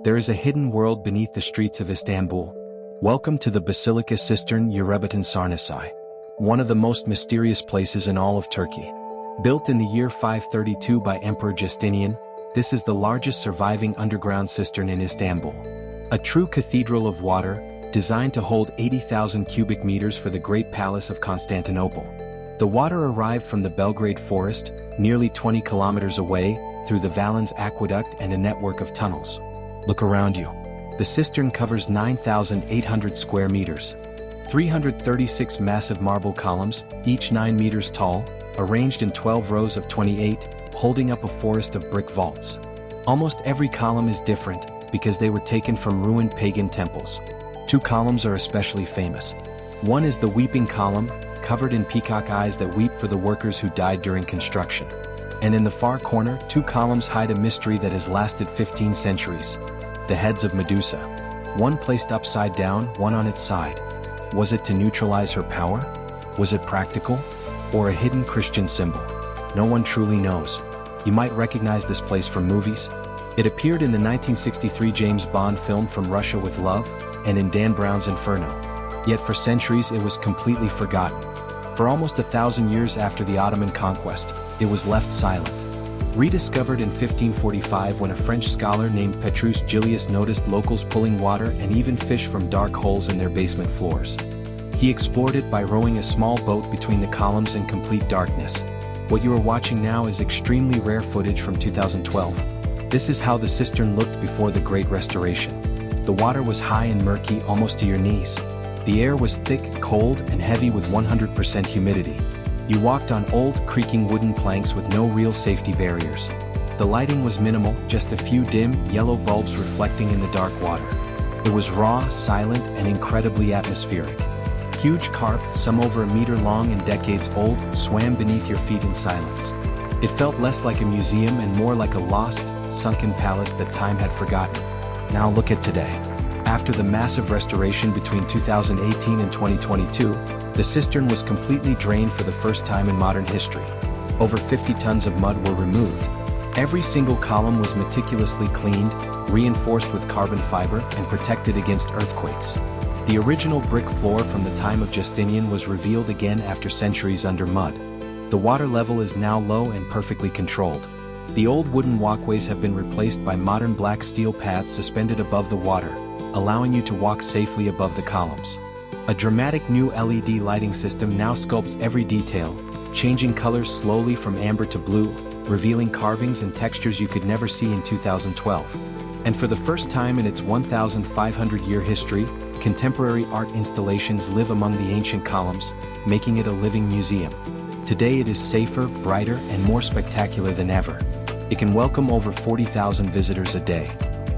There is a hidden world beneath the streets of Istanbul. Welcome to the Basilica Cistern Yerebatan Sarnıcı, one of the most mysterious places in all of Turkey. Built in the year 532 by Emperor Justinian, this is the largest surviving underground cistern in Istanbul. A true cathedral of water, designed to hold 80,000 cubic meters for the Great Palace of Constantinople. The water arrived from the Belgrade forest, nearly 20 kilometers away, through the Valens aqueduct and a network of tunnels. Look around you. The cistern covers 9,800 square meters. 336 massive marble columns, each 9 meters tall, arranged in 12 rows of 28, holding up a forest of brick vaults. Almost every column is different, because they were taken from ruined pagan temples. 2 columns are especially famous. One is the weeping column, covered in peacock eyes that weep for the workers who died during construction. And in the far corner, 2 columns hide a mystery that has lasted 15 centuries. The heads of Medusa. One placed upside down, one on its side. Was it to neutralize her power? Was it practical? Or a hidden Christian symbol? No one truly knows. You might recognize this place from movies. It appeared in the 1963 James Bond film From Russia with Love, and in Dan Brown's Inferno. Yet for centuries it was completely forgotten. For almost 1,000 years after the Ottoman conquest, it was left silent. Rediscovered in 1545 when a French scholar named Petrus Gillius noticed locals pulling water and even fish from dark holes in their basement floors. He explored it by rowing a small boat between the columns in complete darkness. What you are watching now is extremely rare footage from 2012. This is how the cistern looked before the Great Restoration. The water was high and murky, almost to your knees. The air was thick, cold, and heavy with 100% humidity. You walked on old, creaking wooden planks with no real safety barriers. The lighting was minimal, just a few dim, yellow bulbs reflecting in the dark water. It was raw, silent, and incredibly atmospheric. Huge carp, some over a meter long and decades old, swam beneath your feet in silence. It felt less like a museum and more like a lost, sunken palace that time had forgotten. Now look at today. After the massive restoration between 2018 and 2022, the cistern was completely drained for the first time in modern history. Over 50 tons of mud were removed. Every single column was meticulously cleaned, reinforced with carbon fiber, and protected against earthquakes. The original brick floor from the time of Justinian was revealed again after centuries under mud. The water level is now low and perfectly controlled. The old wooden walkways have been replaced by modern black steel paths suspended above the water, allowing you to walk safely above the columns. A dramatic new LED lighting system now sculpts every detail, changing colors slowly from amber to blue, revealing carvings and textures you could never see in 2012. And for the first time in its 1,500-year history, contemporary art installations live among the ancient columns, making it a living museum. Today it is safer, brighter, and more spectacular than ever. It can welcome over 40,000 visitors a day.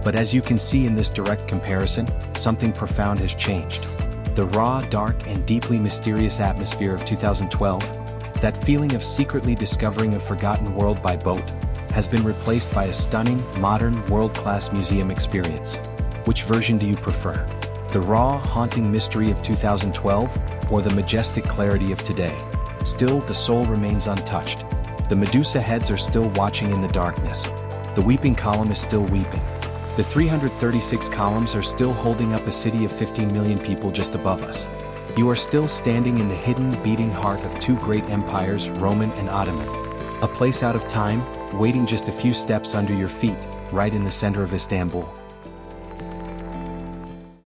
But as you can see in this direct comparison, something profound has changed. The raw, dark, and deeply mysterious atmosphere of 2012, that feeling of secretly discovering a forgotten world by boat, has been replaced by a stunning, modern, world-class museum experience. Which version do you prefer? The raw, haunting mystery of 2012, or the majestic clarity of today? Still, the soul remains untouched. The Medusa heads are still watching in the darkness. The weeping column is still weeping. The 336 columns are still holding up a city of 15 million people just above us. You are still standing in the hidden, beating heart of 2 great empires, Roman and Ottoman. A place out of time, waiting just a few steps under your feet, right in the center of Istanbul.